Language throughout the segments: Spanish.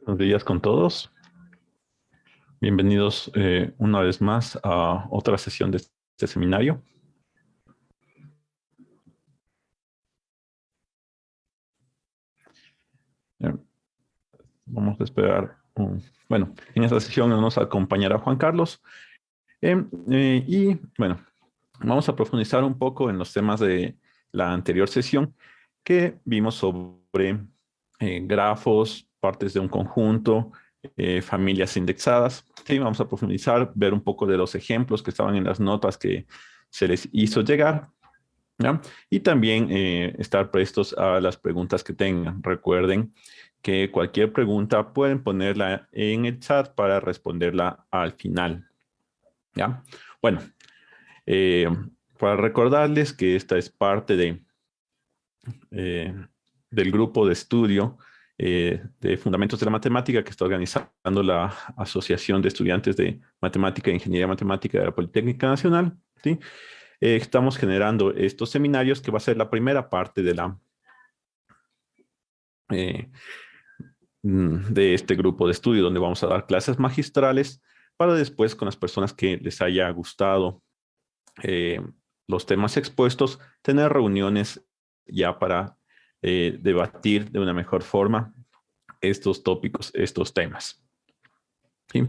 Buenos días con todos. Bienvenidos una vez más a otra sesión de este seminario. Eh, Vamos a esperar. Bueno, en esta sesión nos acompañará Juan Carlos. Y bueno, vamos a profundizar un poco en los temas de la anterior sesión que vimos sobre grafos, partes de un conjunto, familias indexadas. Sí, vamos a profundizar, ver un poco de los ejemplos que estaban en las notas que se les hizo llegar, ¿ya? Y también estar prestos a las preguntas que tengan. Recuerden que cualquier pregunta pueden ponerla en el chat para responderla al final, ¿ya? Bueno, eh, para recordarles que esta es parte eh, del grupo de estudio de Fundamentos de la Matemática que está organizando la Asociación de Estudiantes de Matemática e Ingeniería Matemática de la Politécnica Nacional, ¿sí? Estamos generando estos seminarios que va a ser la primera parte eh, de este grupo de estudio, donde vamos a dar clases magistrales para después, con las personas que les haya gustado eh, los temas expuestos, tener reuniones ya para debatir de una mejor forma estos tópicos, estos temas. ¿Sí?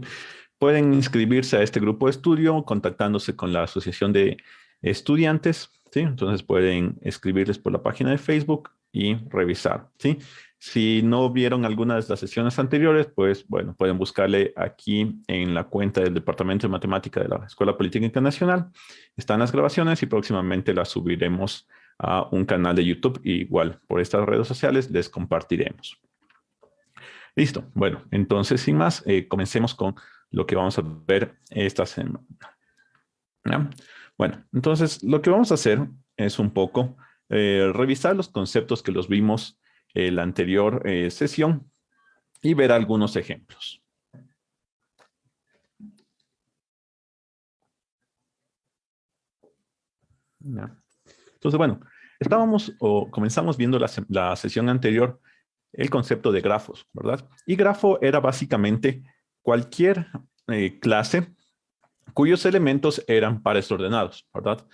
Pueden inscribirse a este grupo de estudio contactándose con la Asociación de Estudiantes, ¿sí? Entonces pueden escribirles por la página de Facebook y revisar, ¿sí? Si no vieron alguna de las sesiones anteriores, pues bueno, pueden buscarle aquí en la cuenta del Departamento de Matemática de la Escuela Politécnica Nacional. Están las grabaciones y próximamente las subiremos a un canal de YouTube. Y igual por estas redes sociales les compartiremos. Listo. Bueno, entonces sin más, comencemos con lo que vamos a ver esta semana. ¿Ya? Bueno, entonces lo que vamos a hacer es un poco revisar los conceptos que los vimos en la anterior sesión y ver algunos ejemplos. ¿Ya? Entonces, bueno, comenzamos viendo la sesión anterior el concepto de grafos, ¿verdad? Y grafo era básicamente cualquier clase cuyos elementos eran pares ordenados, ¿verdad?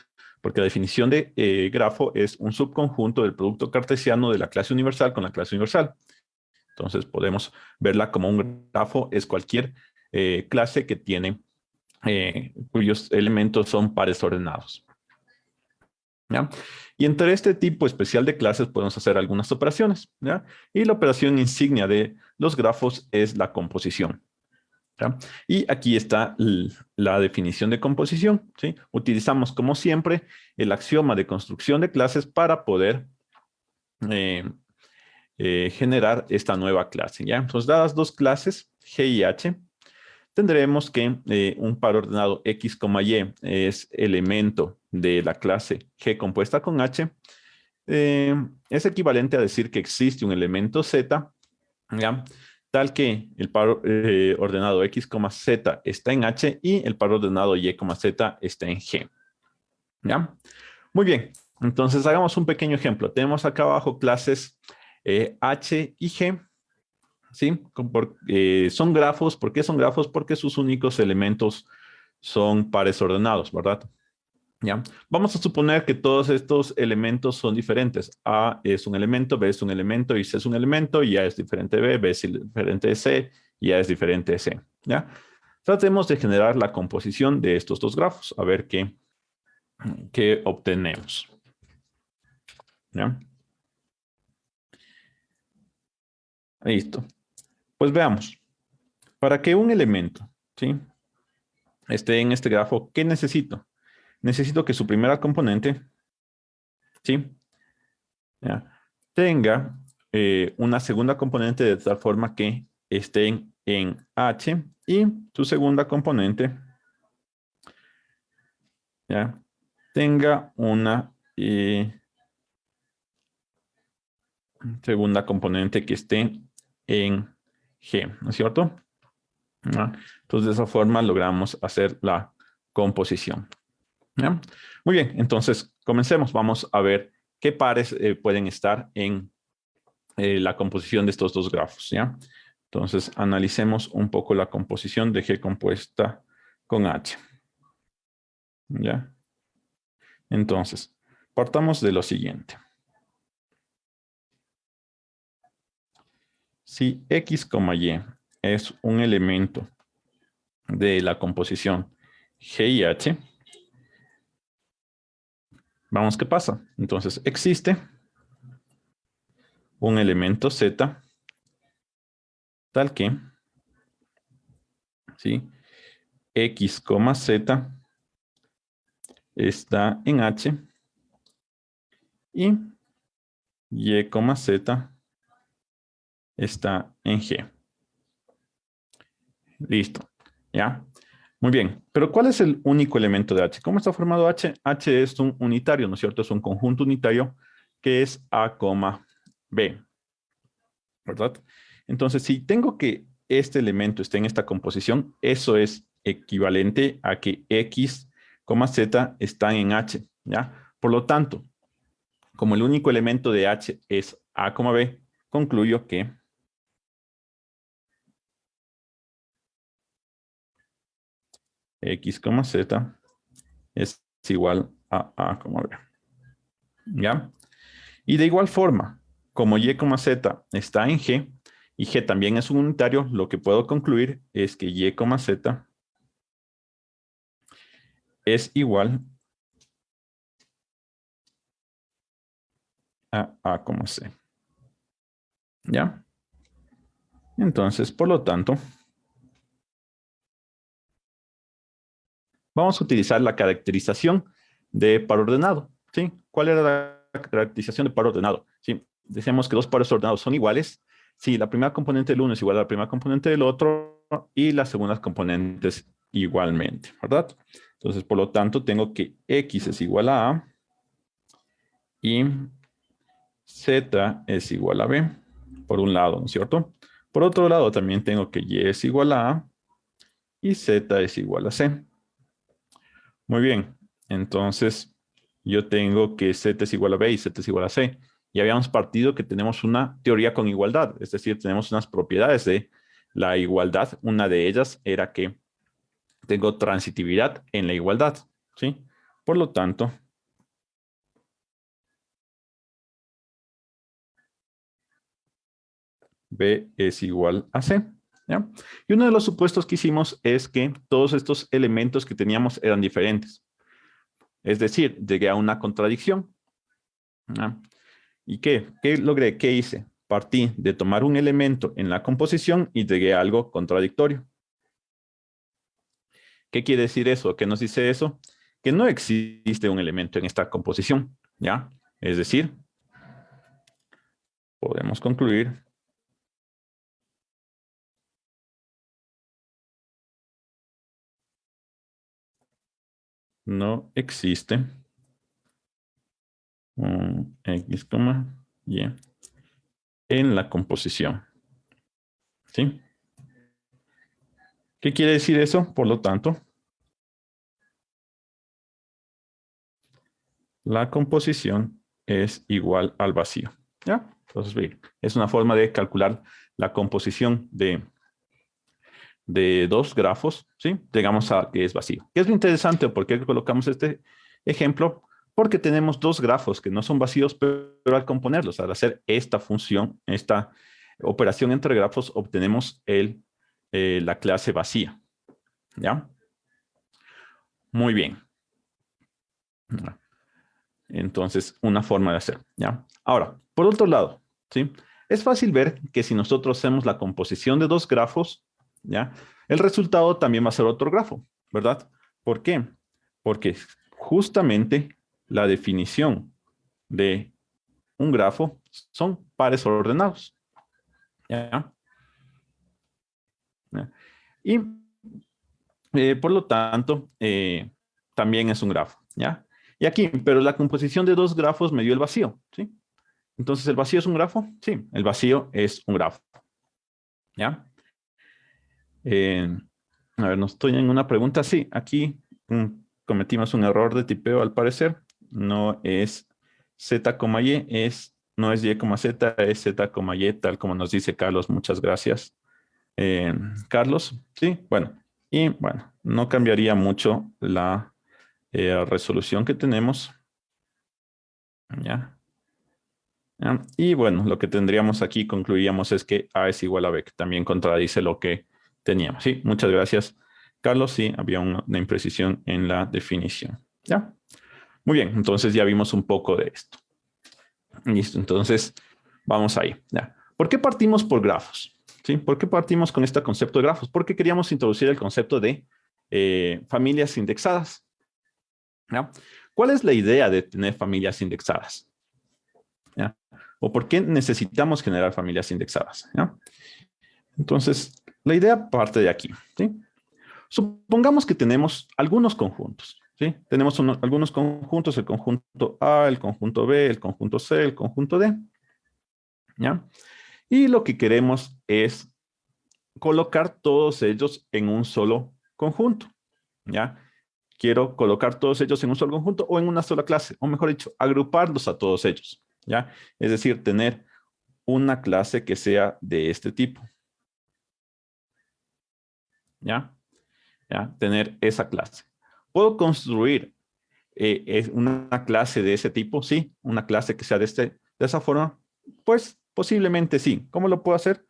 Porque la definición de grafo es un subconjunto del producto cartesiano de la clase universal con la clase universal. Entonces podemos verla como un grafo es cualquier clase que tiene cuyos elementos son pares ordenados, ¿ya? Y entre este tipo especial de clases podemos hacer algunas operaciones, ¿ya? Y la operación insignia de los grafos es la composición, ¿ya? Y aquí está la definición de composición, ¿sí? Utilizamos, como siempre, el axioma de construcción de clases para poder eh, generar esta nueva clase, ¿ya? Entonces, dadas dos clases, G y H, tendremos que un par ordenado X, Y es elemento de la clase G compuesta con H, es equivalente a decir que existe un elemento Z, ¿ya? Tal que el par ordenado X, Z está en H y el par ordenado Y, Z está en G, ¿ya? Muy bien, entonces hagamos un pequeño ejemplo. Tenemos acá abajo clases H y G, ¿sí? Son grafos. ¿Por qué son grafos? Porque sus únicos elementos son pares ordenados, ¿verdad? ¿Ya? Vamos a suponer que todos estos elementos son diferentes. A es un elemento, B es un elemento, y C es un elemento, y A es diferente de B, B es diferente de C, y A es diferente de C, ¿ya? Tratemos de generar la composición de estos dos grafos, a ver qué obtenemos, ¿ya? Listo. Pues veamos. Para que un elemento, ¿sí?, esté en este grafo, ¿qué necesito? Necesito que su primera componente, ¿sí?, ¿ya?, tenga una segunda componente de tal forma que estén en H y su segunda componente, ¿ya?, tenga una segunda componente que esté en G, ¿no es cierto? ¿Ya? Entonces, de esa forma logramos hacer la composición, ¿ya? Muy bien, entonces comencemos. Vamos a ver qué pares pueden estar en la composición de estos dos grafos, ¿ya? Entonces, analicemos un poco la composición de G compuesta con H. ¿Ya? Entonces, partamos de lo siguiente. Si X, Y es un elemento de la composición G y H, vamos, ¿qué pasa? Entonces, existe un elemento Z tal que, ¿sí? X, Z está en H y Y, Z está en G. Listo. ¿Ya? Muy bien. Pero ¿cuál es el único elemento de H? ¿Cómo está formado H? H es un unitario, ¿no es cierto? Es un conjunto unitario que es A, B. ¿Verdad? Entonces, si tengo que este elemento esté en esta composición, eso es equivalente a que X, Z están en H. ¿Ya? Por lo tanto, como el único elemento de H es A, B, concluyo que X, Z es igual a A, B. ¿Ya? Y de igual forma, como Y, Z está en G, y G también es un unitario, lo que puedo concluir es que Y, Z es igual a A, C. ¿Ya? Entonces, por lo tanto, vamos a utilizar la caracterización de par ordenado. ¿Sí? ¿Cuál era la caracterización de par ordenado? ¿Sí? Decíamos que dos pares ordenados son iguales si la primera componente del uno es igual a la primera componente del otro y las segundas componentes igualmente, ¿verdad? Entonces, por lo tanto, tengo que X es igual a A y Z es igual a B, por un lado, ¿no es cierto? Por otro lado, también tengo que Y es igual a A y Z es igual a C. Muy bien, entonces yo tengo que Z es igual a B y Z es igual a C. Y habíamos partido que tenemos una teoría con igualdad, es decir, tenemos unas propiedades de la igualdad. Una de ellas era que tengo transitividad en la igualdad, ¿sí? Por lo tanto, B es igual a C, ¿ya? Y uno de los supuestos que hicimos es que todos estos elementos que teníamos eran diferentes. Es decir, llegué a una contradicción, ¿ya? ¿Y qué? ¿Qué logré? ¿Qué hice? Partí de tomar un elemento en la composición y llegué a algo contradictorio. ¿Qué quiere decir eso? ¿Qué nos dice eso? Que no existe un elemento en esta composición, ¿ya? Es decir, podemos concluir no existe un X, Y en la composición, ¿sí? ¿Qué quiere decir eso? Por lo tanto, la composición es igual al vacío, ¿ya? Entonces, es una forma de calcular la composición de dos grafos, ¿sí? Llegamos a que es vacío. ¿Qué es lo interesante? ¿Por qué colocamos este ejemplo? Porque tenemos dos grafos que no son vacíos, pero al componerlos, al hacer esta función, esta operación entre grafos, obtenemos la clase vacía, ¿ya? Muy bien. Entonces, una forma de hacer, ¿ya? Ahora, por otro lado, ¿sí? Es fácil ver que si nosotros hacemos la composición de dos grafos, ¿ya? El resultado también va a ser otro grafo, ¿verdad? ¿Por qué? Porque justamente la definición de un grafo son pares ordenados, ¿ya? ¿Ya? Y por lo tanto, también es un grafo, ¿ya? Y aquí, pero la composición de dos grafos me dio el vacío, ¿sí? Entonces, ¿el vacío es un grafo? Sí, el vacío es un grafo, ¿ya? Eh, a ver, no estoy en una pregunta. Sí, aquí cometimos un error de tipeo al parecer. No es Z, Y, no es Y, Z, es Z, Y, tal como nos dice Carlos. Muchas gracias. Carlos. Sí, bueno. Y bueno, no cambiaría mucho la resolución que tenemos. ¿Ya? ¿Ya? Y bueno, lo que tendríamos aquí, concluiríamos, es que A es igual a B, que también contradice lo que teníamos. Sí, muchas gracias, Carlos. Sí, había una imprecisión en la definición. ¿Ya? Muy bien, entonces ya vimos un poco de esto. Listo, entonces vamos ahí. ¿Ya? ¿Por qué partimos por grafos? ¿Sí? ¿Por qué partimos con este concepto de grafos? Porque queríamos introducir el concepto de familias indexadas. ¿Ya? ¿Cuál es la idea de tener familias indexadas? ¿Ya? ¿O por qué necesitamos generar familias indexadas? ¿Ya? Entonces, la idea parte de aquí. ¿Sí? Supongamos que tenemos algunos conjuntos. ¿Sí? Tenemos algunos conjuntos, el conjunto A, el conjunto B, el conjunto C, el conjunto D. ¿Ya? Y lo que queremos es colocar todos ellos en un solo conjunto. ¿Ya? Quiero colocar todos ellos en un solo conjunto o en una sola clase, o mejor dicho, agruparlos a todos ellos. ¿Ya? Es decir, tener una clase que sea de este tipo. ¿Ya? ¿Ya? Tener esa clase. ¿Puedo construir una clase de ese tipo? Sí, una clase que sea de esa forma. Pues posiblemente sí. ¿Cómo lo puedo hacer?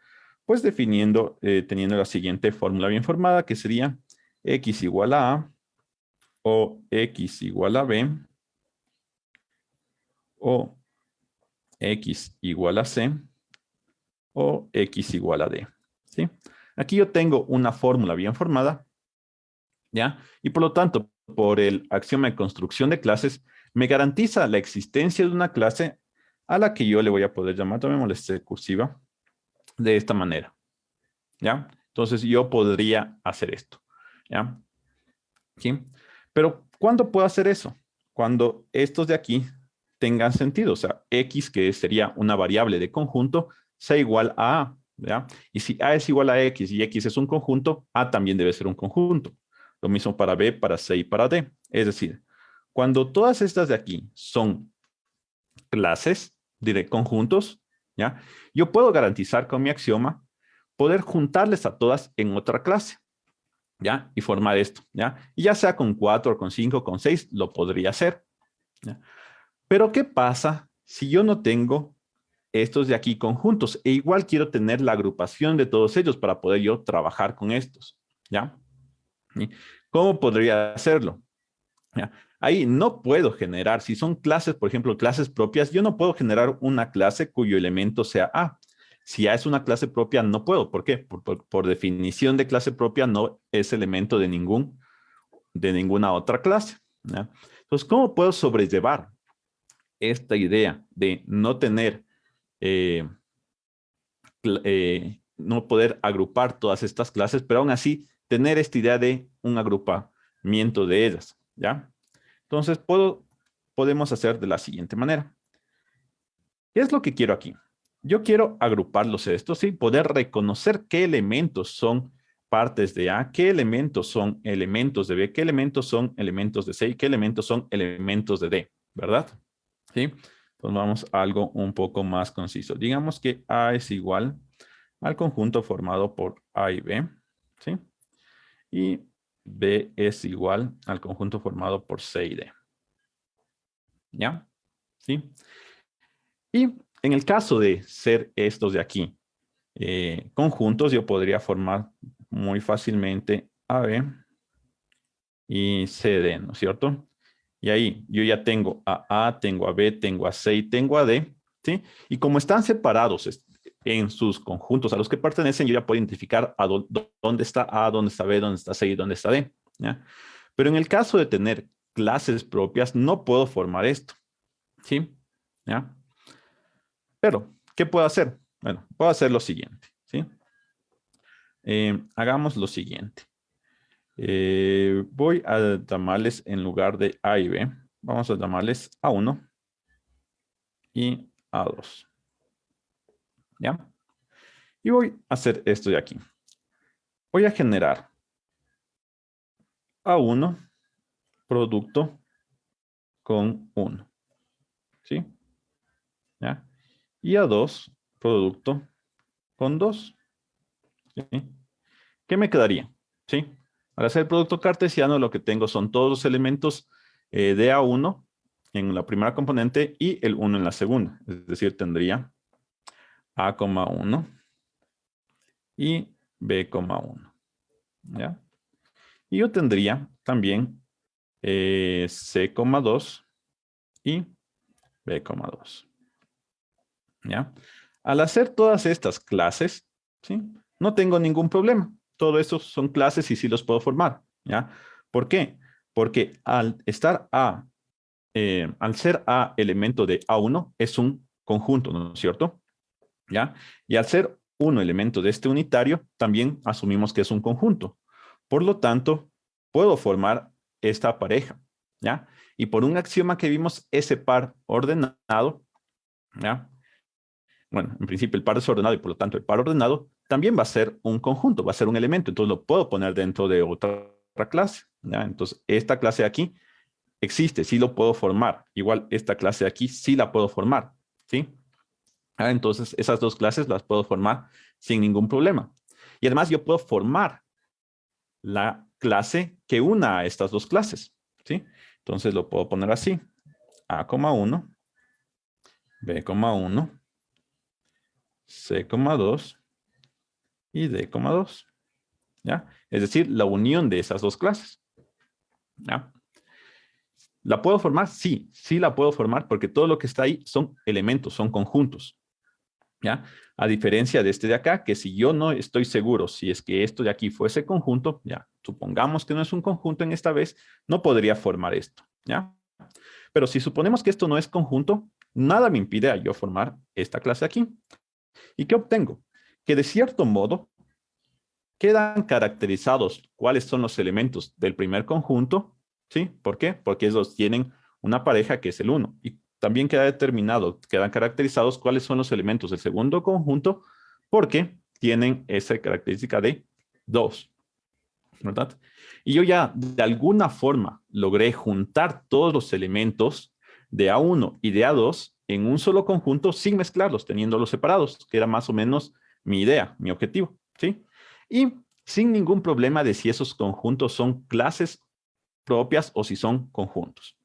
Pues definiendo, teniendo la siguiente fórmula bien formada, que sería x igual a A, o x igual a B, o x igual a C, o x igual a D. ¿Sí? Aquí yo tengo una fórmula bien formada, ¿ya? Y por lo tanto, por el axioma de construcción de clases, me garantiza la existencia de una clase a la que yo le voy a poder llamar, tomémosle C cursiva, de esta manera, ¿ya? Entonces yo podría hacer esto, ¿ya? ¿Sí? Pero ¿cuándo puedo hacer eso? Cuando estos de aquí tengan sentido, o sea, x, que sería una variable de conjunto, sea igual a A, ¿ya? Y si A es igual a X y X es un conjunto, A también debe ser un conjunto. Lo mismo para B, para C y para D. Es decir, cuando todas estas de aquí son clases, diré conjuntos, ¿ya? Yo puedo garantizar con mi axioma poder juntarles a todas en otra clase, ¿ya? Y formar esto, ¿ya? Y ya sea con 4, con 5, con 6, lo podría hacer, ¿ya? Pero ¿qué pasa si yo no tengo estos de aquí conjuntos? E igual quiero tener la agrupación de todos ellos para poder yo trabajar con estos, ¿ya? ¿Y cómo podría hacerlo? ¿Ya? Ahí no puedo generar, si son clases, por ejemplo, clases propias, yo no puedo generar una clase cuyo elemento sea A. Si A es una clase propia, no puedo. ¿Por qué? Por definición de clase propia, no es elemento de ninguna otra clase, ¿ya? Entonces, ¿cómo puedo sobrellevar esta idea de no tener, eh, no poder agrupar todas estas clases, pero aún así tener esta idea de un agrupamiento de ellas, ¿ya? Entonces, podemos hacer de la siguiente manera. ¿Qué es lo que quiero aquí? Yo quiero agruparlos estos, ¿sí? Poder reconocer qué elementos son partes de A, qué elementos son elementos de B, qué elementos son elementos de C y qué elementos son elementos de D, ¿verdad? ¿Sí? Entonces vamos a algo un poco más conciso. Digamos que A es igual al conjunto formado por A y B, ¿sí? Y B es igual al conjunto formado por C y D. ¿Ya? ¿Sí? Y en el caso de ser estos de aquí conjuntos, yo podría formar muy fácilmente AB y CD, ¿no es cierto? Y ahí yo ya tengo a A, tengo a B, tengo a C y tengo a D, ¿sí? Y como están separados en sus conjuntos a los que pertenecen, yo ya puedo identificar dónde está A, dónde está B, dónde está C y dónde está D, ¿ya? Pero en el caso de tener clases propias, no puedo formar esto, ¿sí? ¿Ya? Pero, ¿qué puedo hacer? Bueno, puedo hacer lo siguiente, ¿sí? Hagamos lo siguiente. Voy a llamarles en lugar de A y B, vamos a llamarles A1 y A2, ¿ya? Y voy a hacer esto de aquí. Voy a generar A1 producto con 1, ¿sí? ¿Ya? Y A2 producto con 2, ¿sí? ¿qué me quedaría? ¿Sí? Al hacer el producto cartesiano, lo que tengo son todos los elementos de A1 en la primera componente y el 1 en la segunda. Es decir, tendría A,1 y B,1. ¿Ya? Y yo tendría también C,2 y B,2. ¿Ya? Al hacer todas estas clases, ¿sí? No tengo ningún problema. Todo esto son clases y sí los puedo formar. ¿Ya? ¿Por qué? Porque al ser A elemento de A1 es un conjunto, ¿no es cierto? ¿Ya? Y al ser 1 elemento de este unitario, también asumimos que es un conjunto. Por lo tanto, puedo formar esta pareja, ¿ya? Y por un axioma que vimos, ese par ordenado, ¿ya? Bueno, en principio el par desordenado y por lo tanto el par ordenado también va a ser un conjunto, va a ser un elemento. Entonces lo puedo poner dentro de otra clase, ¿ya? Entonces esta clase de aquí existe, sí lo puedo formar. Igual esta clase de aquí sí la puedo formar, ¿sí? Entonces, esas dos clases las puedo formar sin ningún problema. Y además yo puedo formar la clase que una a estas dos clases, ¿sí? Entonces lo puedo poner así. A,1, B,1, C,2 y D,2. ¿Ya? Es decir, la unión de esas dos clases. ¿Ya? ¿La puedo formar? Sí, sí la puedo formar porque todo lo que está ahí son elementos, son conjuntos. ¿Ya? A diferencia de este de acá, que si yo no estoy seguro si es que esto de aquí fuese conjunto, ya, supongamos que no es un conjunto en esta vez, no podría formar esto, ¿ya? Pero si suponemos que esto no es conjunto, nada me impide a yo formar esta clase aquí. ¿Y qué obtengo? Que de cierto modo quedan caracterizados cuáles son los elementos del primer conjunto, ¿sí? ¿Por qué? Porque ellos tienen una pareja que es el 1. Y también queda determinado, quedan caracterizados cuáles son los elementos del segundo conjunto, porque tienen esa característica de 2, ¿verdad? Y yo ya de alguna forma logré juntar todos los elementos de A1 y de A2 en un solo conjunto sin mezclarlos, teniéndolos separados, que era más o menos mi idea, mi objetivo, ¿sí? Y sin ningún problema de si esos conjuntos son clases propias o si son conjuntos.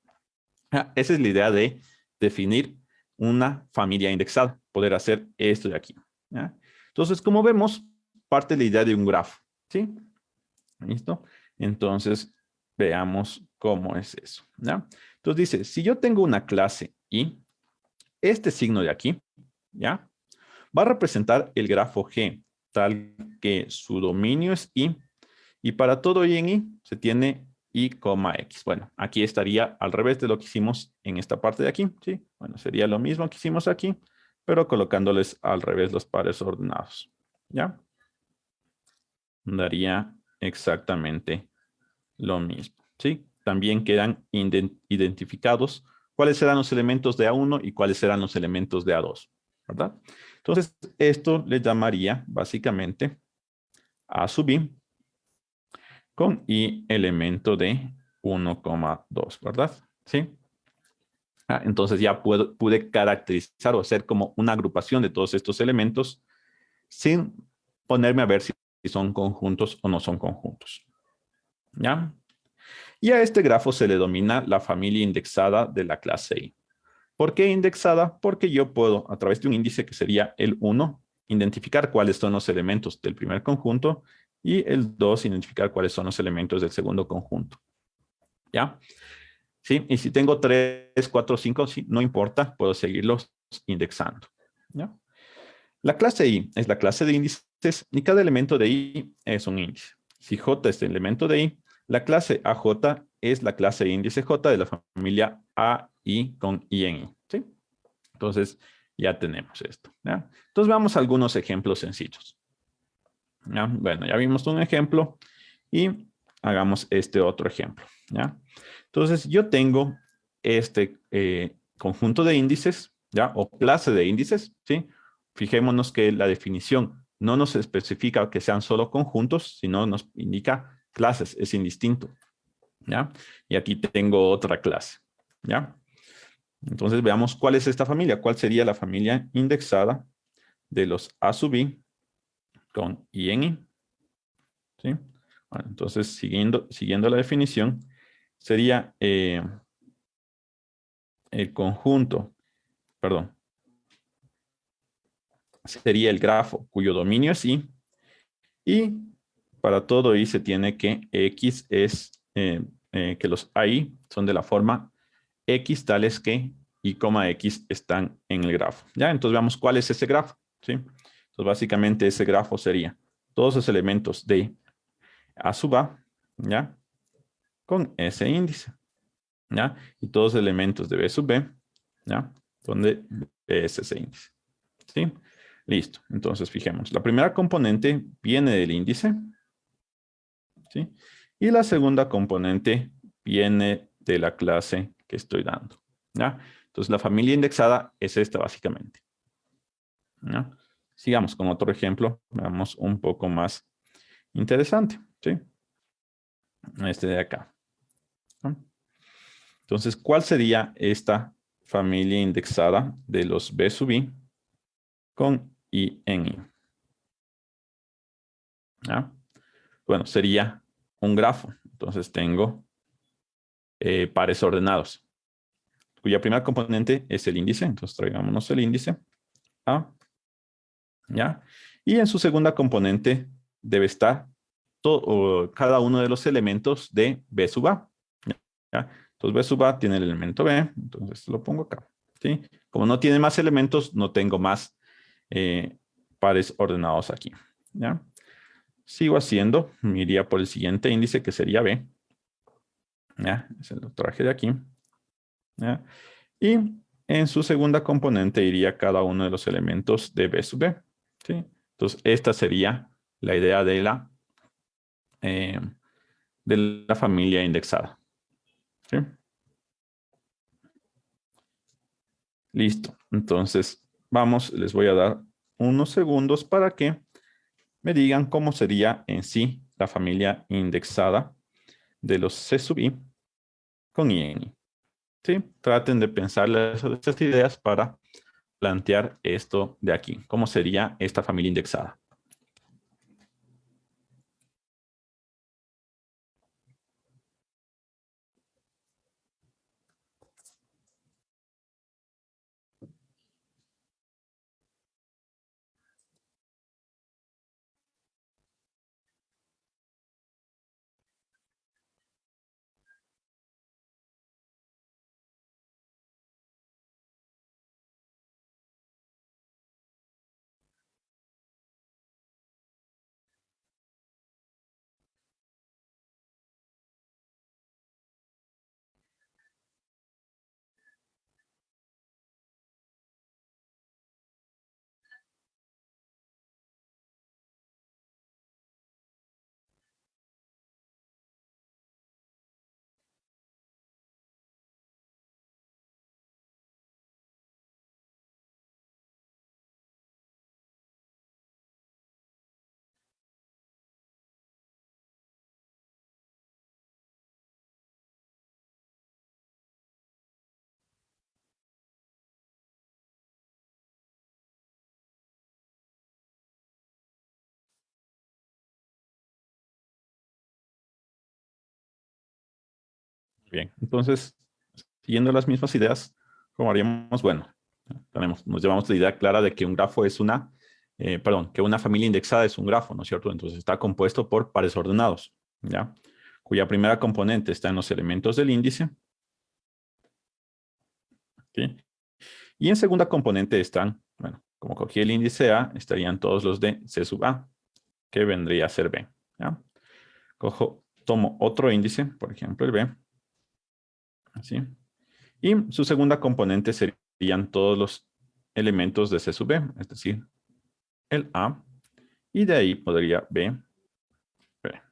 Esa es la idea de definir una familia indexada, poder hacer esto de aquí. ¿Ya? Entonces, como vemos, parte de la idea de un grafo, ¿sí? ¿Listo? Entonces, veamos cómo es eso, ¿ya? Entonces dice, si yo tengo una clase y este signo de aquí, ¿ya? Va a representar el grafo G, tal que su dominio es y para todo y en I se tiene I, X. Bueno, aquí estaría al revés de lo que hicimos en esta parte de aquí, ¿sí? Bueno, sería lo mismo que hicimos aquí, pero colocándoles al revés los pares ordenados, ¿ya? Daría exactamente lo mismo, ¿sí? También quedan identificados cuáles serán los elementos de A1 y cuáles serán los elementos de A2, ¿verdad? Entonces, esto le llamaría básicamente A sub I con I elemento de 1,2, ¿verdad? ¿Sí? Entonces ya pude caracterizar o hacer como una agrupación de todos estos elementos sin ponerme a ver si son conjuntos o no son conjuntos. ¿Ya? Y a este grafo se le denomina la familia indexada de la clase I. ¿Por qué indexada? Porque yo puedo, a través de un índice que sería el 1, identificar cuáles son los elementos del primer conjunto y el 2, identificar cuáles son los elementos del segundo conjunto. ¿Ya? ¿Sí? Y si tengo 3, 4, 5, sí, no importa, puedo seguirlos indexando. ¿Ya? La clase I es la clase de índices y cada elemento de I es un índice. Si J es el elemento de I, la clase AJ es la clase índice J de la familia AI con I en I. ¿Sí? Entonces, ya tenemos esto. ¿Ya? Entonces, veamos algunos ejemplos sencillos. ¿Ya? Bueno, ya vimos un ejemplo y hagamos este otro ejemplo. ¿Ya? Entonces, yo tengo este conjunto de índices, ¿ya? O clase de índices, ¿sí? Fijémonos que la definición no nos especifica que sean solo conjuntos, sino nos indica clases, es indistinto, ¿ya? Y aquí tengo otra clase, ¿ya? Entonces veamos cuál es esta familia, cuál sería la familia indexada de los A sub I con I en I, ¿sí? Bueno, entonces, siguiendo la definición, sería el conjunto, perdón, sería el grafo cuyo dominio es I, y para todo I se tiene que X es, que los AI son de la forma X tales que Y, X están en el grafo. ¿Ya? Entonces veamos cuál es ese grafo. ¿Sí? Entonces básicamente ese grafo sería todos los elementos de A sub A, ¿ya? Con ese índice, ¿ya? Y todos los elementos de B sub B, ¿ya? Donde B es ese índice. ¿Sí? Listo. Entonces fijemos. La primera componente viene del índice, ¿sí? Y la segunda componente viene de la clase que estoy dando, ¿ya? Entonces la familia indexada es esta básicamente, ¿ya? Sigamos con otro ejemplo, veamos un poco más interesante, ¿sí? Este de acá, ¿no? Entonces, ¿cuál sería esta familia indexada de los B sub I con I en I? ¿Ya? Bueno, sería un grafo. Entonces tengo pares ordenados, cuya primera componente es el índice. Entonces traigámonos el índice A, ¿ya? Y en su segunda componente debe estar cada uno de los elementos de B sub A, ¿ya? Entonces B sub A tiene el elemento B, entonces lo pongo acá, ¿sí? Como no tiene más elementos, no tengo más pares ordenados aquí, ¿ya? Sigo haciendo, me iría por el siguiente índice que sería B, ¿ya? Ese lo traje de aquí, ¿ya? Y en su segunda componente iría cada uno de los elementos de B sub B, ¿sí? Entonces, esta sería la idea eh, de la familia indexada, ¿sí? Listo. Entonces, vamos, les voy a dar unos segundos para que me digan cómo sería en sí la familia indexada de los C sub I con I en I. ¿Sí? Traten de pensar estas ideas para plantear esto de aquí. ¿Cómo sería esta familia indexada? Bien, entonces, siguiendo las mismas ideas, ¿cómo haríamos? Bueno, nos llevamos la idea clara de que un grafo es que una familia indexada es un grafo, ¿no es cierto? Entonces está compuesto por pares ordenados, ¿ya? Cuya primera componente está en los elementos del índice, ¿sí? Y en segunda componente están, bueno, como cogí el índice A, estarían todos los de C sub A, que vendría a ser B, ¿ya? Tomo otro índice, por ejemplo el B, así. Y su segunda componente serían todos los elementos de C sub B, es decir, el A, y de ahí podría B, B,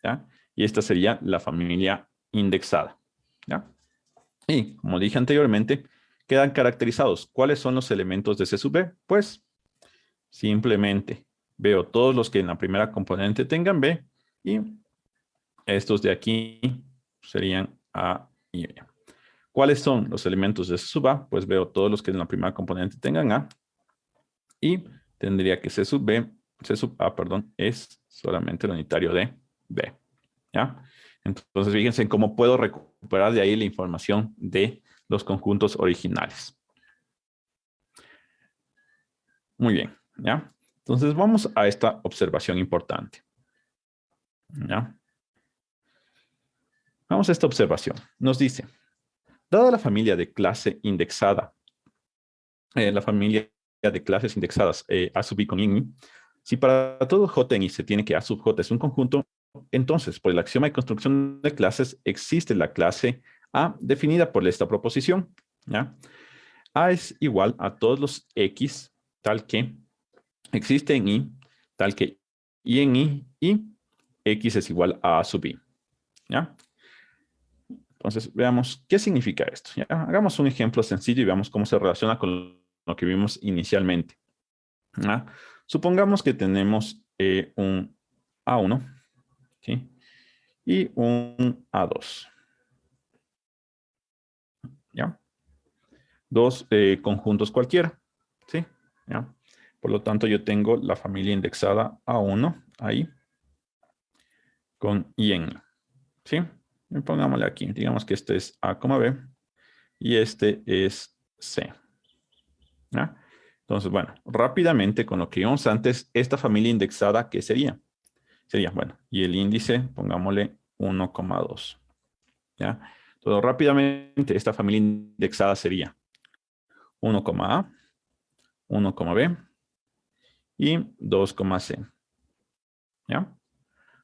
¿ya? Y esta sería la familia indexada, ¿ya? Y como dije anteriormente, quedan caracterizados. ¿Cuáles son los elementos de C sub B? Pues simplemente veo todos los que en la primera componente tengan B y estos de aquí serían A y B. ¿Cuáles son los elementos de C sub A? Pues veo todos los que en la primera componente tengan A y tendría que C sub A, perdón, es solamente el unitario de B. ¿Ya? Entonces, fíjense en cómo puedo recuperar de ahí la información de los conjuntos originales. Muy bien, ¿ya? Entonces, vamos a esta observación importante. ¿Ya? Vamos a esta observación. Nos dice, dada la familia de clase indexada, la familia de clases indexadas A sub I con INI, si para todo J en I se tiene que A sub J es un conjunto, entonces, por el axioma de construcción de clases, existe la clase A definida por esta proposición. ¿Ya? A es igual a todos los X, tal que existe en I, tal que I en I, y X es igual a A sub I. ¿Ya? Entonces, veamos qué significa esto. ¿Ya? Hagamos un ejemplo sencillo y veamos cómo se relaciona con lo que vimos inicialmente. ¿Ya? Supongamos que tenemos un A1, ¿sí? Y un A2. ¿Ya? Dos conjuntos cualquiera, ¿sí? ¿Ya? Por lo tanto, yo tengo la familia indexada A1 ahí con I en I, ¿sí? Y pongámosle aquí, digamos que este es A, B y este es C. ¿Ya? Entonces, bueno, rápidamente con lo que vimos antes, esta familia indexada, ¿qué sería? Sería, bueno, y el índice, pongámosle 1,2. ¿Ya? Entonces, rápidamente, esta familia indexada sería 1,A, 1,B y 2,C. ¿Ya?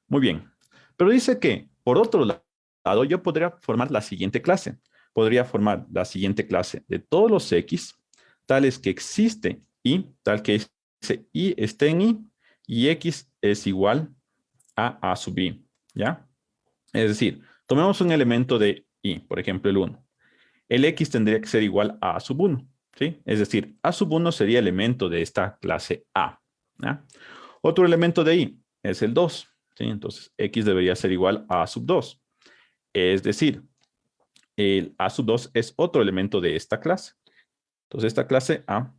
Muy bien. Pero dice que, por otro lado, yo podría formar la siguiente clase. Podría formar la siguiente clase de todos los X, tales que existe Y, tal que ese Y esté en I, y X es igual a A sub I. ¿Ya? Es decir, tomemos un elemento de I, por ejemplo, el 1. El X tendría que ser igual a A sub 1. ¿Sí? Es decir, A sub 1 sería elemento de esta clase A. ¿Ya? Otro elemento de I es el 2. ¿Sí? Entonces, X debería ser igual a sub 2. Es decir, el A sub 2 es otro elemento de esta clase. Entonces, esta clase A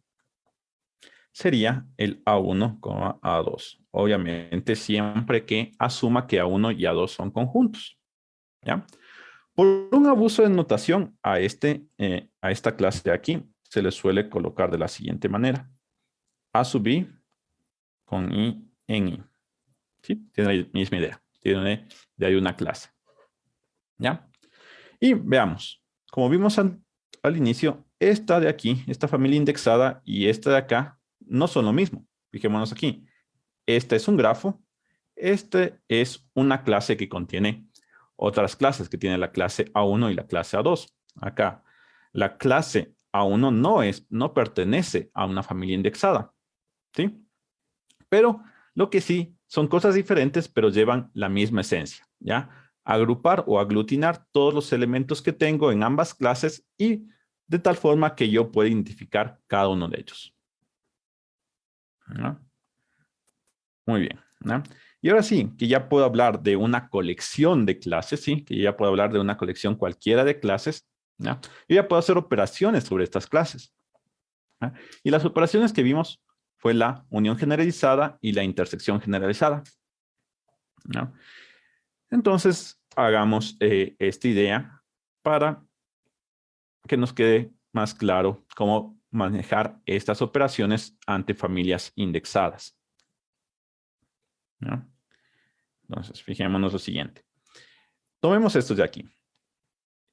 sería el A1, A2. Obviamente, siempre que asuma que A1 y A2 son conjuntos. ¿Ya? Por un abuso de notación a esta clase de aquí, se le suele colocar de la siguiente manera. A sub I con I en I. ¿Sí? Tiene la misma idea. Tiene de ahí una clase. ¿Ya? Y veamos. Como vimos al inicio, esta de aquí, esta familia indexada y esta de acá, no son lo mismo. Fijémonos aquí. Este es un grafo. Este es una clase que contiene otras clases, que tiene la clase A1 y la clase A2. Acá, la clase A1 no pertenece a una familia indexada. ¿Sí? Pero lo que sí son cosas diferentes, pero llevan la misma esencia, ¿ya? Agrupar o aglutinar todos los elementos que tengo en ambas clases y de tal forma que yo pueda identificar cada uno de ellos. ¿No? Muy bien. ¿No? Y ahora sí, que ya puedo hablar de una colección de clases, ¿sí? Que ya puedo hablar de una colección cualquiera de clases, ¿no? Yo ya puedo hacer operaciones sobre estas clases. ¿No? Y las operaciones que vimos fue la unión generalizada y la intersección generalizada. ¿No? Entonces, hagamos esta idea para que nos quede más claro cómo manejar estas operaciones ante familias indexadas. ¿No? Entonces, fijémonos lo siguiente. Tomemos estos de aquí.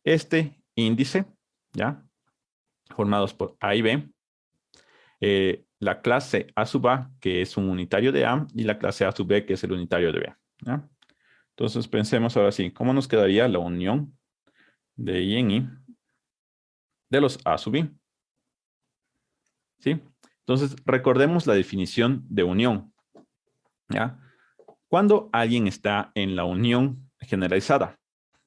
Este índice, ¿ya? Formados por A y B. La clase A sub A, que es un unitario de A, y la clase A sub B, que es el unitario de B. ¿Ya? Entonces, pensemos ahora sí, ¿cómo nos quedaría la unión de I en I de los A sub I? ¿Sí? Entonces, recordemos la definición de unión. ¿Ya? Cuando alguien está en la unión generalizada.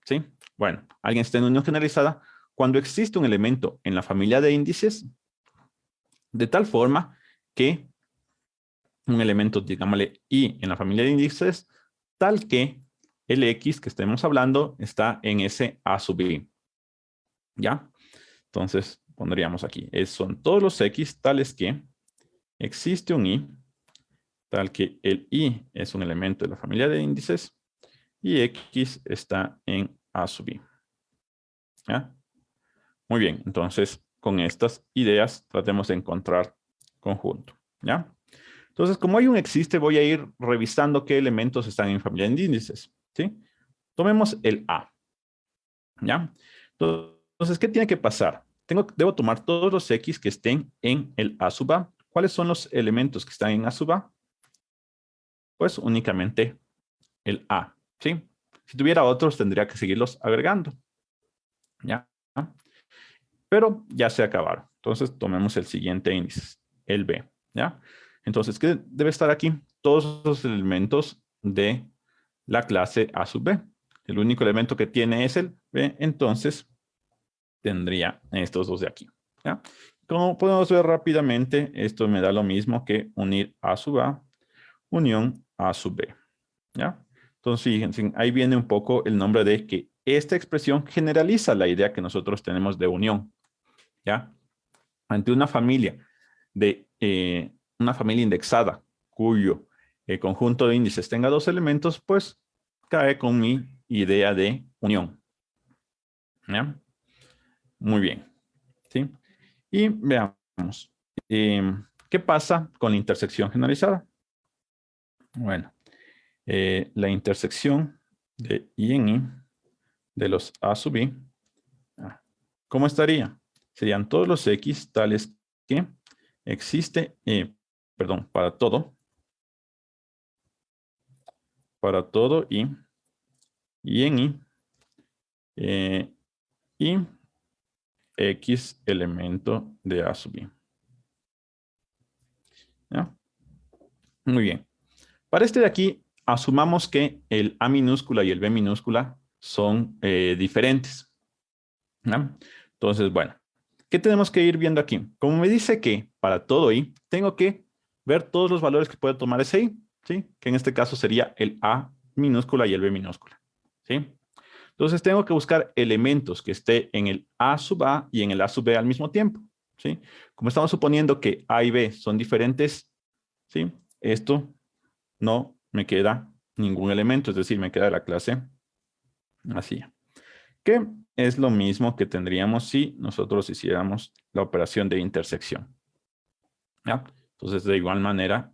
¿Sí? Bueno, alguien está en unión generalizada cuando existe un elemento en la familia de índices de tal forma que un elemento, digámosle, I en la familia de índices, tal que el X que estemos hablando está en ese A sub I. ¿Ya? Entonces, pondríamos aquí, son todos los X tales que existe un I tal que el I es un elemento de la familia de índices y X está en A sub I. ¿Ya? Muy bien, entonces con estas ideas tratemos de encontrar conjunto. ¿Ya? Entonces, como hay un existe, voy a ir revisando qué elementos están en familia de índices. ¿Sí? Tomemos el A. ¿Ya? Entonces, ¿qué tiene que pasar? Debo tomar todos los X que estén en el A sub A. ¿Cuáles son los elementos que están en A sub A? Pues únicamente el A. ¿Sí? Si tuviera otros, tendría que seguirlos agregando. ¿Ya? Pero ya se acabaron. Entonces, tomemos el siguiente índice, el B. ¿Ya? Entonces, ¿qué debe estar aquí? Todos los elementos de la clase A sub B. El único elemento que tiene es el B, entonces tendría estos dos de aquí. ¿Ya? Como podemos ver rápidamente, esto me da lo mismo que unir A sub A, unión A sub B. ¿Ya? Entonces, fíjense, ahí viene un poco el nombre de que esta expresión generaliza la idea que nosotros tenemos de unión. ¿Ya? Ante una familia indexada cuyo conjunto de índices tenga dos elementos, pues cae con mi idea de unión. ¿Ya? Muy bien. ¿Sí? Y veamos. ¿Qué pasa con la intersección generalizada? Bueno, la intersección de I en I de los A sub I, ¿cómo estaría? Serían todos los X tales que existe, para todo y en I, y X elemento de A sub I. ¿Ya? Muy bien. Para este de aquí, asumamos que el A minúscula y el B minúscula son diferentes. ¿Ya? Entonces, bueno, ¿qué tenemos que ir viendo aquí? Como me dice que para todo I, tengo que ver todos los valores que puede tomar ese I, ¿sí? Que en este caso sería el A minúscula y el B minúscula, ¿sí? Entonces tengo que buscar elementos que esté en el A sub A y en el A sub B al mismo tiempo, ¿sí? Como estamos suponiendo que A y B son diferentes, ¿sí? Esto no me queda ningún elemento, es decir, me queda la clase así. Que es lo mismo que tendríamos si nosotros hiciéramos la operación de intersección. ¿Ya? Entonces, de igual manera,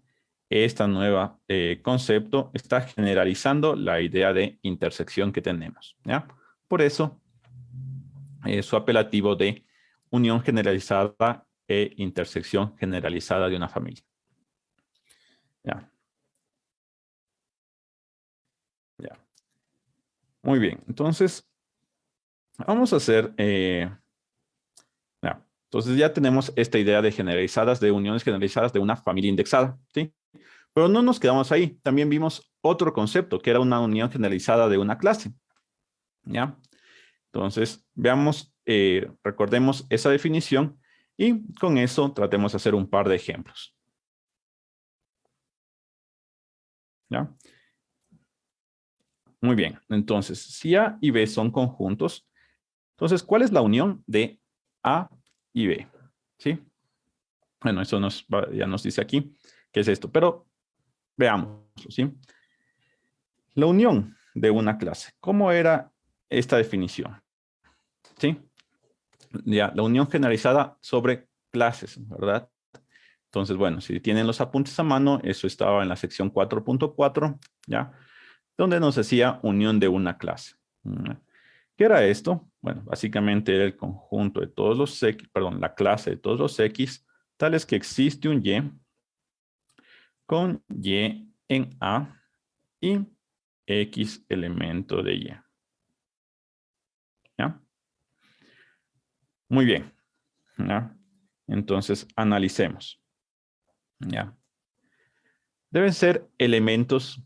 esta nueva concepto está generalizando la idea de intersección que tenemos. ¿Ya? Por eso, su apelativo de unión generalizada e intersección generalizada de una familia. ¿Ya? ¿Ya? Muy bien, entonces, vamos a hacer... ¿ya? Entonces ya tenemos esta idea de generalizadas, de uniones generalizadas de una familia indexada, ¿sí? Pero no nos quedamos ahí. También vimos otro concepto, que era una unión generalizada de una clase. ¿Ya? Entonces, veamos, recordemos esa definición y con eso tratemos de hacer un par de ejemplos. ¿Ya? Muy bien. Entonces, si A y B son conjuntos, entonces, ¿cuál es la unión de A y B? ¿Sí? Bueno, eso ya nos dice aquí qué es esto, pero veámoslo, ¿sí? La unión de una clase. ¿Cómo era esta definición? ¿Sí? Ya, la unión generalizada sobre clases, ¿verdad? Entonces, bueno, si tienen los apuntes a mano, eso estaba en la sección 4.4, ¿ya? Donde nos decía unión de una clase. ¿Qué era esto? Bueno, básicamente era el conjunto de todos los X, perdón, la clase de todos los X, tales que existe un Y con Y en A y X elemento de Y. ¿Ya? Muy bien. ¿Ya? Entonces, analicemos. ¿Ya? Deben ser elementos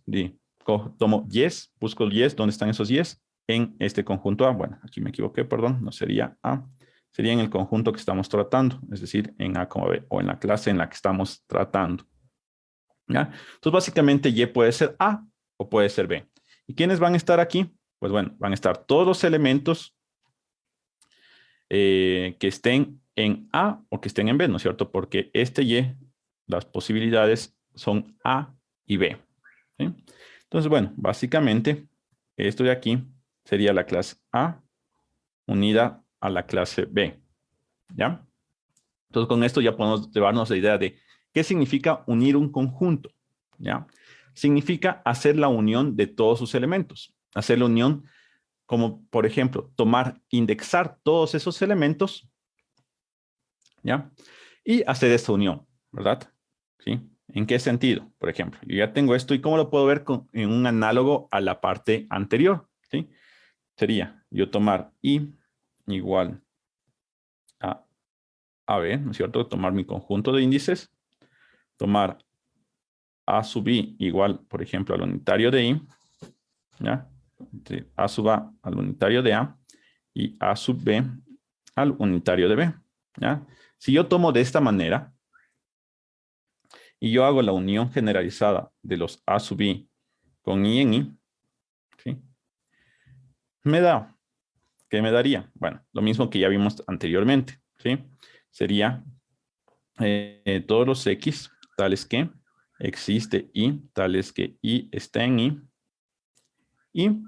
tomo yes, busco el yes, ¿dónde están esos yes? En este conjunto A. Bueno, aquí me equivoqué, perdón, no sería A. Sería en el conjunto que estamos tratando, es decir, en A, B, o en la clase en la que estamos tratando. ¿Ya? Entonces, básicamente, Y puede ser A o puede ser B. ¿Y quiénes van a estar aquí? Pues bueno, van a estar todos los elementos que estén en A o que estén en B, ¿no es cierto? Porque este Y, las posibilidades son A y B. ¿Sí? Entonces, bueno, básicamente esto de aquí sería la clase A unida a la clase B. ¿Ya? Entonces, con esto ya podemos llevarnos la idea de qué significa unir un conjunto. ¿Ya? Significa hacer la unión de todos sus elementos. Hacer la unión como, por ejemplo, indexar todos esos elementos, ¿ya? Y hacer esta unión, ¿verdad? ¿Sí? ¿En qué sentido? Por ejemplo, yo ya tengo esto y cómo lo puedo ver en un análogo a la parte anterior, ¿sí? Sería yo tomar I igual a B, ¿no es cierto? Tomar mi conjunto de índices, tomar A sub I igual, por ejemplo, al unitario de I, ¿ya? A sub A al unitario de A y A sub B al unitario de B, ¿ya? Si yo tomo de esta manera y yo hago la unión generalizada de los A sub I con I en I, ¿sí? ¿Qué me daría? Bueno, lo mismo que ya vimos anteriormente, ¿sí? Sería todos los X tales que existe I, tales que I está en I, y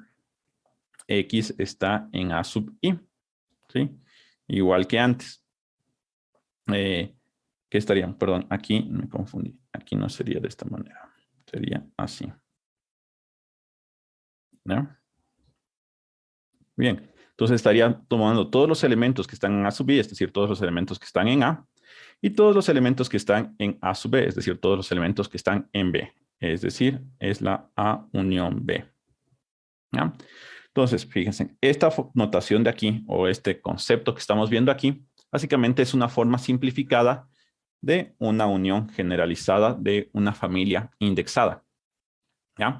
X está en A sub I, ¿sí? Igual que antes. ¿Qué estarían? Perdón, aquí me confundí. Aquí no sería de esta manera. Sería así. ¿No? Bien. Entonces estaría tomando todos los elementos que están en A sub I, es decir, todos los elementos que están en A, y todos los elementos que están en A sub B, es decir, todos los elementos que están en B. Es decir, es la A unión B. ¿Ya? Entonces, fíjense, esta notación de aquí, o este concepto que estamos viendo aquí, básicamente es una forma simplificada de una unión generalizada de una familia indexada. ¿Ya?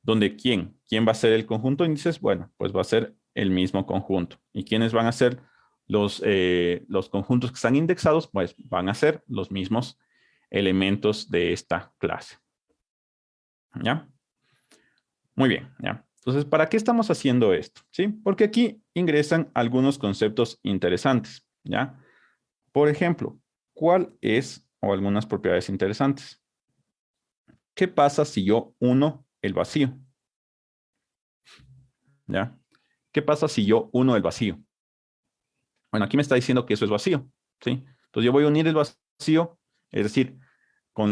Donde ¿quién va a ser el conjunto de índices? Bueno, pues va a ser el mismo conjunto. ¿Y quiénes van a ser los conjuntos que están indexados? Pues van a ser los mismos elementos de esta clase. ¿Ya? Muy bien, ¿ya? Entonces, ¿para qué estamos haciendo esto? ¿Sí? Porque aquí ingresan algunos conceptos interesantes, ¿ya? Por ejemplo, ¿cuál es, o algunas propiedades interesantes? ¿Qué pasa si yo uno el vacío? ¿Ya? ¿Qué pasa si yo uno el vacío? Bueno, aquí me está diciendo que eso es vacío, ¿sí? Entonces yo voy a unir el vacío, es decir,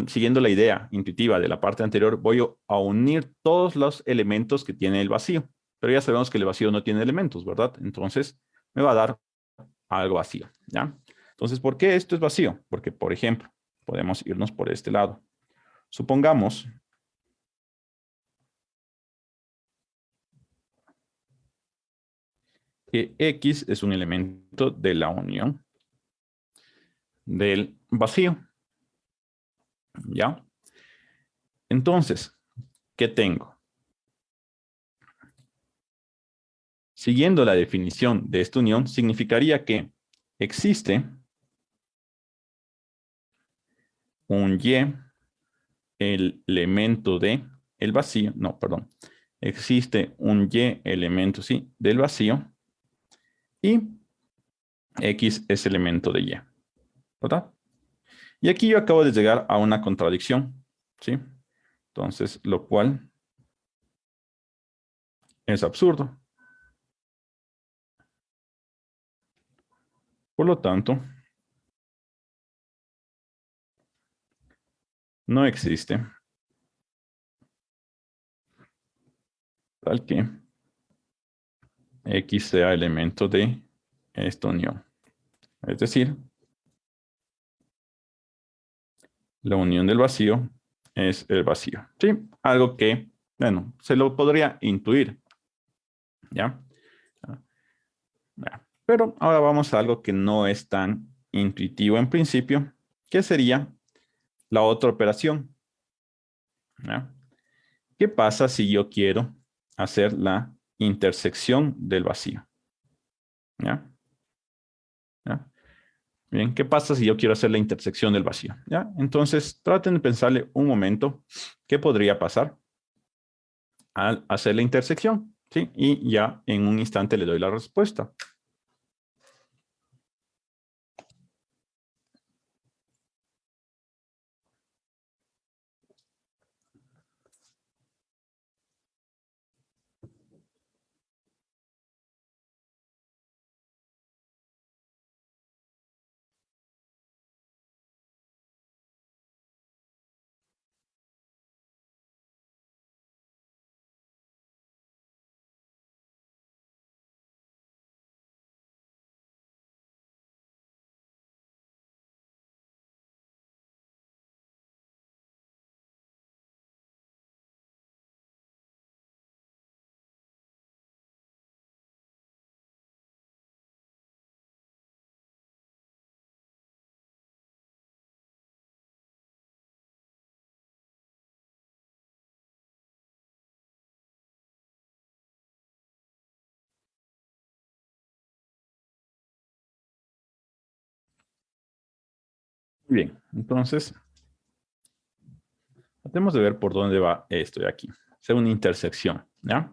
siguiendo la idea intuitiva de la parte anterior, voy a unir todos los elementos que tiene el vacío. Pero ya sabemos que el vacío no tiene elementos, ¿verdad? Entonces me va a dar algo vacío, ¿ya? Entonces, ¿por qué esto es vacío? Porque, por ejemplo, podemos irnos por este lado. Supongamos que X es un elemento de la unión del vacío, ¿ya? Entonces, ¿qué tengo? Siguiendo la definición de esta unión, significaría que existe un Y, el elemento de el vacío, no, perdón, existe un Y elemento, sí, del vacío, y X es elemento de Y, ¿verdad? Y aquí yo acabo de llegar a una contradicción, ¿sí? Entonces, lo cual es absurdo. Por lo tanto, no existe tal que X sea elemento de esta unión. Es decir, la unión del vacío es el vacío. ¿Sí? Algo que, bueno, se lo podría intuir. ¿Ya? Ya. Pero ahora vamos a algo que no es tan intuitivo en principio, que sería la otra operación. ¿Ya? ¿Qué pasa si yo quiero hacer la intersección del vacío? ¿Ya? ¿Ya? Bien, ¿qué pasa si yo quiero hacer la intersección del vacío? ¿Ya? Entonces, traten de pensarle un momento qué podría pasar al hacer la intersección, ¿sí? Y ya en un instante le doy la respuesta. Bien, entonces, tratemos de ver por dónde va esto de aquí. Sea una intersección, ¿ya?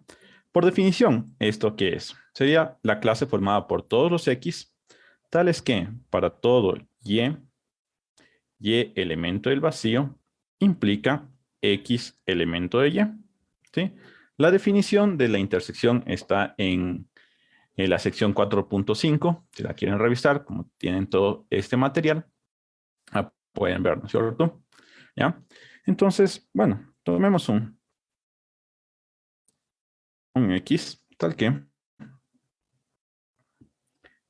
Por definición, ¿esto qué es? Sería la clase formada por todos los X, tales que para todo Y elemento del vacío implica X elemento de Y, ¿sí? La definición de la intersección está en la sección 4.5, si la quieren revisar, como tienen todo este material, pueden ver, ¿no es cierto? ¿Ya? Entonces, bueno, tomemos un X, tal que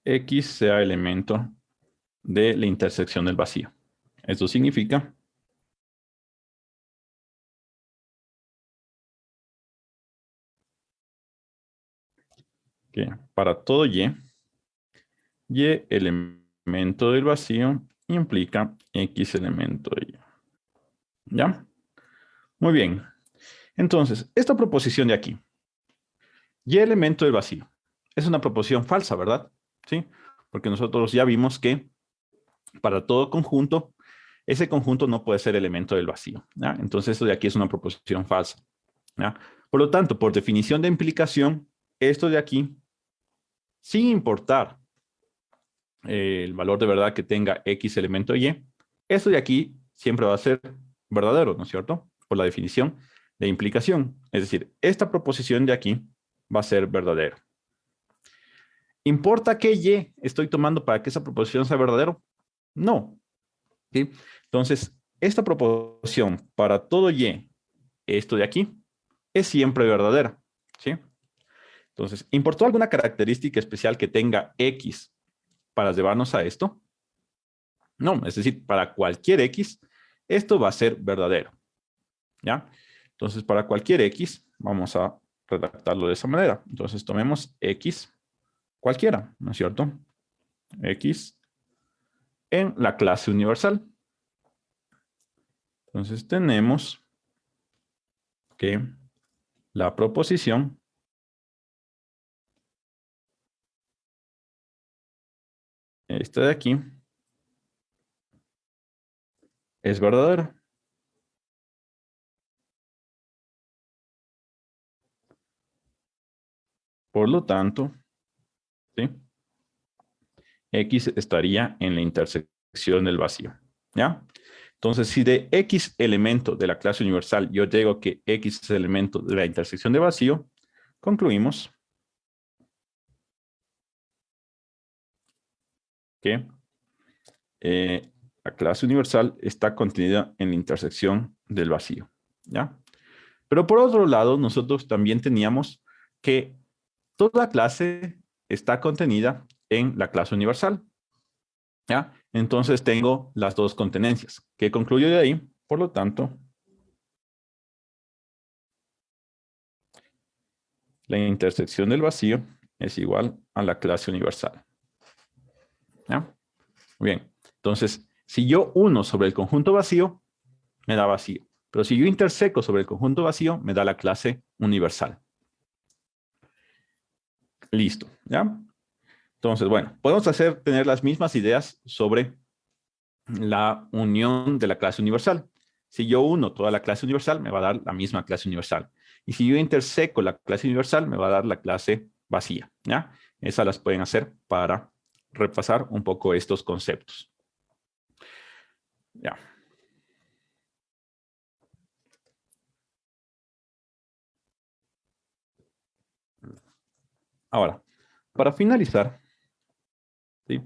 X sea elemento de la intersección del vacío. Esto significa que para todo Y elemento del vacío implica X elemento de Y. ¿Ya? Muy bien. Entonces, esta proposición de aquí, Y elemento del vacío, es una proposición falsa, ¿verdad? ¿Sí? Porque nosotros ya vimos que para todo conjunto, ese conjunto no puede ser elemento del vacío. ¿Ya? Entonces, esto de aquí es una proposición falsa. ¿Ya? Por lo tanto, por definición de implicación, esto de aquí, sin importar el valor de verdad que tenga X elemento Y, esto de aquí siempre va a ser verdadero, ¿no es cierto? Por la definición de implicación. Es decir, esta proposición de aquí va a ser verdadero. ¿Importa qué Y estoy tomando para que esa proposición sea verdadero? No. ¿Sí? Entonces, esta proposición para todo Y, esto de aquí, es siempre verdadera. ¿Sí? Entonces, ¿importó alguna característica especial que tenga X para llevarnos a esto? No, es decir, para cualquier X, esto va a ser verdadero. ¿Ya? Entonces, para cualquier X, vamos a redactarlo de esa manera. Entonces, tomemos X cualquiera, ¿no es cierto? X en la clase universal. Entonces, tenemos que la proposición esta de aquí es verdadera. Por lo tanto, ¿sí? X estaría en la intersección del vacío. ¿Ya? Entonces, si de X elemento de la clase universal yo digo que X es elemento de la intersección de vacío, concluimos que la clase universal está contenida en la intersección del vacío. ¿Ya? Pero por otro lado, nosotros también teníamos que toda clase está contenida en la clase universal. ¿Ya? Entonces tengo las dos contenencias. ¿Qué concluyo de ahí? Por lo tanto, la intersección del vacío es igual a la clase universal. ¿Ya? Muy bien. Entonces, si yo uno sobre el conjunto vacío, me da vacío. Pero si yo interseco sobre el conjunto vacío, me da la clase universal. Listo. ¿Ya? Entonces, bueno, podemos tener las mismas ideas sobre la unión de la clase universal. Si yo uno toda la clase universal, me va a dar la misma clase universal. Y si yo interseco la clase universal, me va a dar la clase vacía. ¿Ya? Esas las pueden hacer para repasar un poco estos conceptos. Ya. Ahora, para finalizar, ¿sí?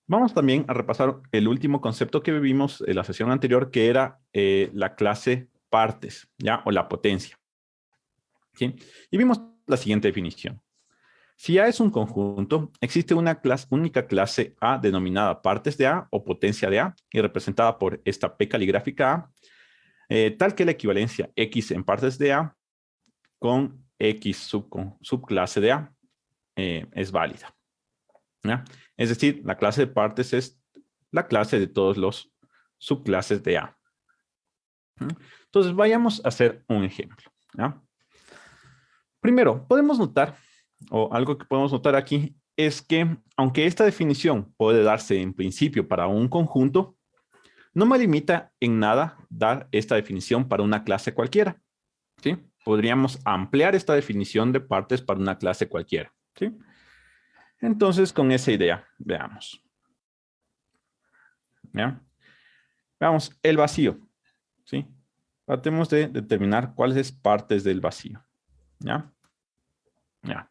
Vamos también a repasar el último concepto que vimos en la sesión anterior, que era la clase partes, ¿ya? O la potencia. ¿Sí? Y vimos la siguiente definición. Si A es un conjunto, existe una única clase A denominada partes de A o potencia de A y representada por esta P caligráfica A, tal que la equivalencia X en partes de A con X subclase de A es válida. ¿Ya? Es decir, la clase de partes es la clase de todos los subclases de A. Entonces, vayamos a hacer un ejemplo. ¿Ya? Primero, podemos notar, o algo que podemos notar aquí, es que aunque esta definición puede darse en principio para un conjunto, no me limita en nada dar esta definición para una clase cualquiera, ¿sí? Podríamos ampliar esta definición de partes para una clase cualquiera, ¿sí? Entonces, con esa idea, veamos. ¿Ya? Veamos el vacío, ¿sí? Tratemos de determinar cuáles partes del vacío, ¿ya? Ya.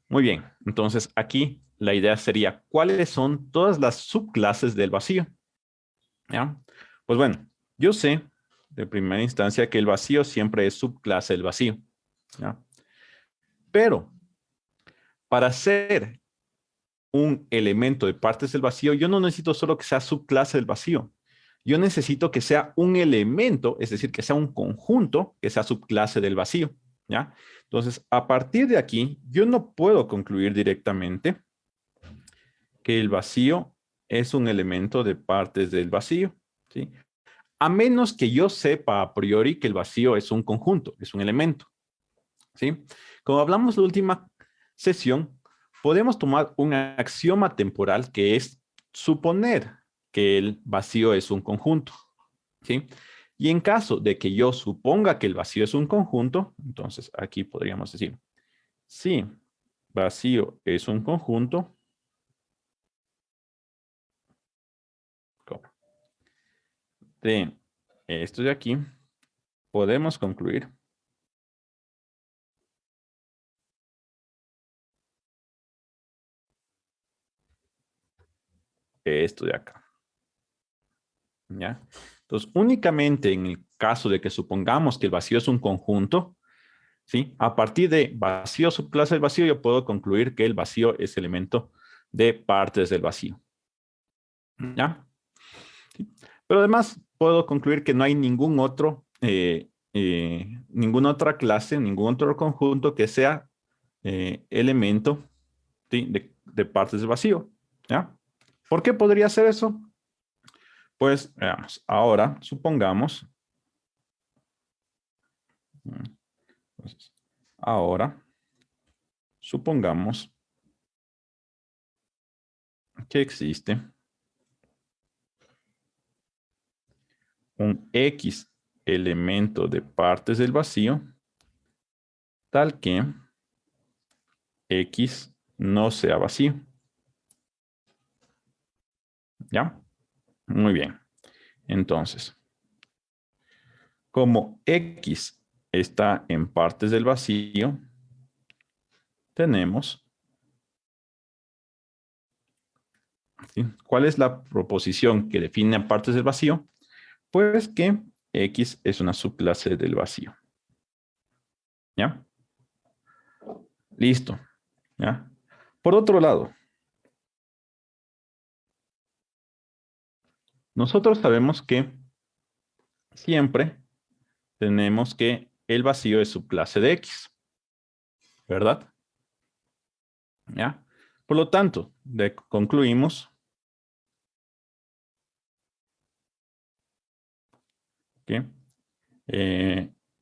Muy bien, entonces aquí la idea sería, ¿cuáles son todas las subclases del vacío? ¿Ya? Pues bueno, yo sé de primera instancia que el vacío siempre es subclase del vacío, ¿ya? Pero para ser un elemento de partes del vacío, yo no necesito solo que sea subclase del vacío. Yo necesito que sea un elemento, es decir, que sea un conjunto que sea subclase del vacío, ¿ya? Entonces, a partir de aquí, yo no puedo concluir directamente que el vacío es un elemento de partes del vacío, ¿sí? A menos que yo sepa a priori que el vacío es un conjunto, es un elemento, ¿sí? Como hablamos en la última sesión, podemos tomar un axioma temporal que es suponer que el vacío es un conjunto, ¿sí? Y en caso de que yo suponga que el vacío es un conjunto, entonces aquí podríamos decir, si vacío es un conjunto, de esto de aquí, podemos concluir esto de acá, ¿ya? Entonces, únicamente en el caso de que supongamos que el vacío es un conjunto, ¿sí? A partir de vacío subclase del vacío, yo puedo concluir que el vacío es elemento de partes del vacío, ¿ya? ¿Sí? Pero además, puedo concluir que no hay ningún otro, ninguna otra clase, ningún otro conjunto que sea elemento, ¿sí? de partes del vacío, ¿ya? ¿Por qué podría ser eso? Pues veamos, ahora supongamos, entonces, ahora supongamos que existe un X elemento de partes del vacío tal que X no sea vacío. ¿Ya? Muy bien. Entonces, como X está en partes del vacío, tenemos, ¿sí? ¿Cuál es la proposición que define partes del vacío? Pues que X es una subclase del vacío. ¿Ya? Listo. ¿Ya? Por otro lado, nosotros sabemos que siempre tenemos que el vacío es subclase de X, ¿verdad? ¿Ya? Por lo tanto, concluimos que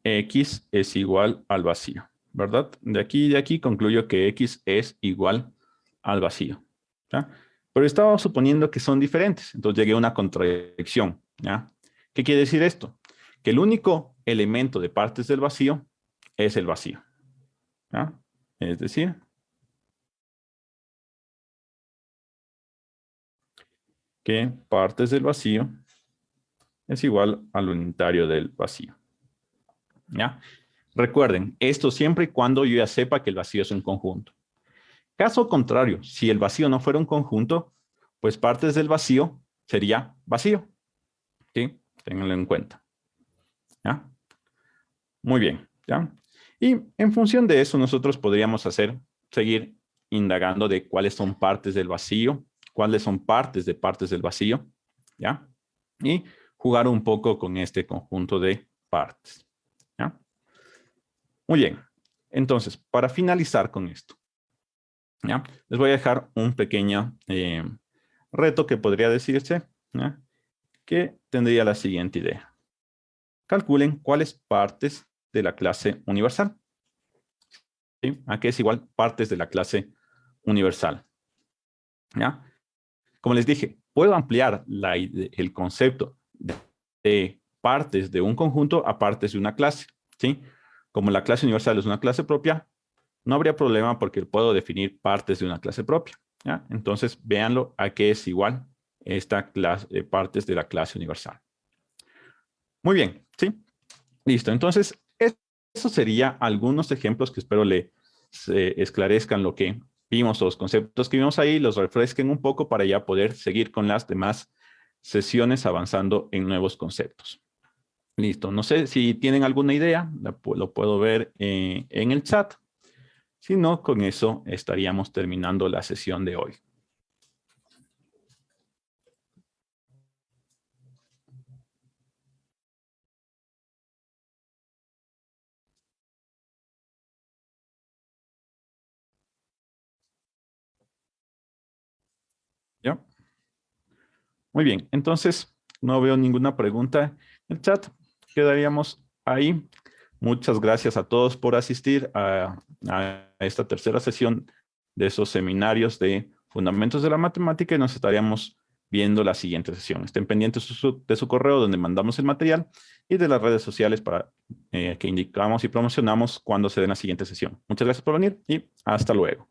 X es igual al vacío, ¿verdad? De aquí y de aquí concluyo que X es igual al vacío, ¿ya? Pero estaba suponiendo que son diferentes, entonces llegué a una contradicción, ¿ya? ¿Qué quiere decir esto? Que el único elemento de partes del vacío es el vacío, ¿ya? Es decir, que partes del vacío es igual al unitario del vacío, ¿ya? Recuerden, esto siempre y cuando yo ya sepa que el vacío es un conjunto. Caso contrario, si el vacío no fuera un conjunto, pues partes del vacío sería vacío, ¿sí? Ténganlo en cuenta, ¿ya? Muy bien, ¿ya? Y en función de eso, nosotros podríamos seguir indagando de cuáles son partes del vacío, cuáles son partes del vacío, ¿ya? Y jugar un poco con este conjunto de partes, ¿ya? Muy bien. Entonces, para finalizar con esto, ¿ya? Les voy a dejar un pequeño reto que podría decirse, ¿ya? Que tendría la siguiente idea. Calculen cuáles partes de la clase universal. ¿Sí? ¿A qué es igual partes de la clase universal? ¿Ya? Como les dije, puedo ampliar el concepto de partes de un conjunto a partes de una clase, ¿sí? Como la clase universal es una clase propia, no habría problema porque puedo definir partes de una clase propia, ¿ya? Entonces, véanlo a qué es igual esta clase, partes de la clase universal. Muy bien, ¿sí? Listo. Entonces, eso sería algunos ejemplos que espero le esclarezcan lo que vimos, los conceptos que vimos ahí, los refresquen un poco para ya poder seguir con las demás sesiones avanzando en nuevos conceptos. Listo. No sé si tienen alguna idea, lo puedo ver en el chat. Si no, con eso estaríamos terminando la sesión de hoy. ¿Ya? Muy bien. Entonces, no veo ninguna pregunta en el chat. Quedaríamos ahí. Muchas gracias a todos por asistir a esta tercera sesión de esos seminarios de Fundamentos de la Matemática y nos estaríamos viendo la siguiente sesión. Estén pendientes de su correo donde mandamos el material y de las redes sociales para que indicamos y promocionamos cuando se dé la siguiente sesión. Muchas gracias por venir y hasta luego.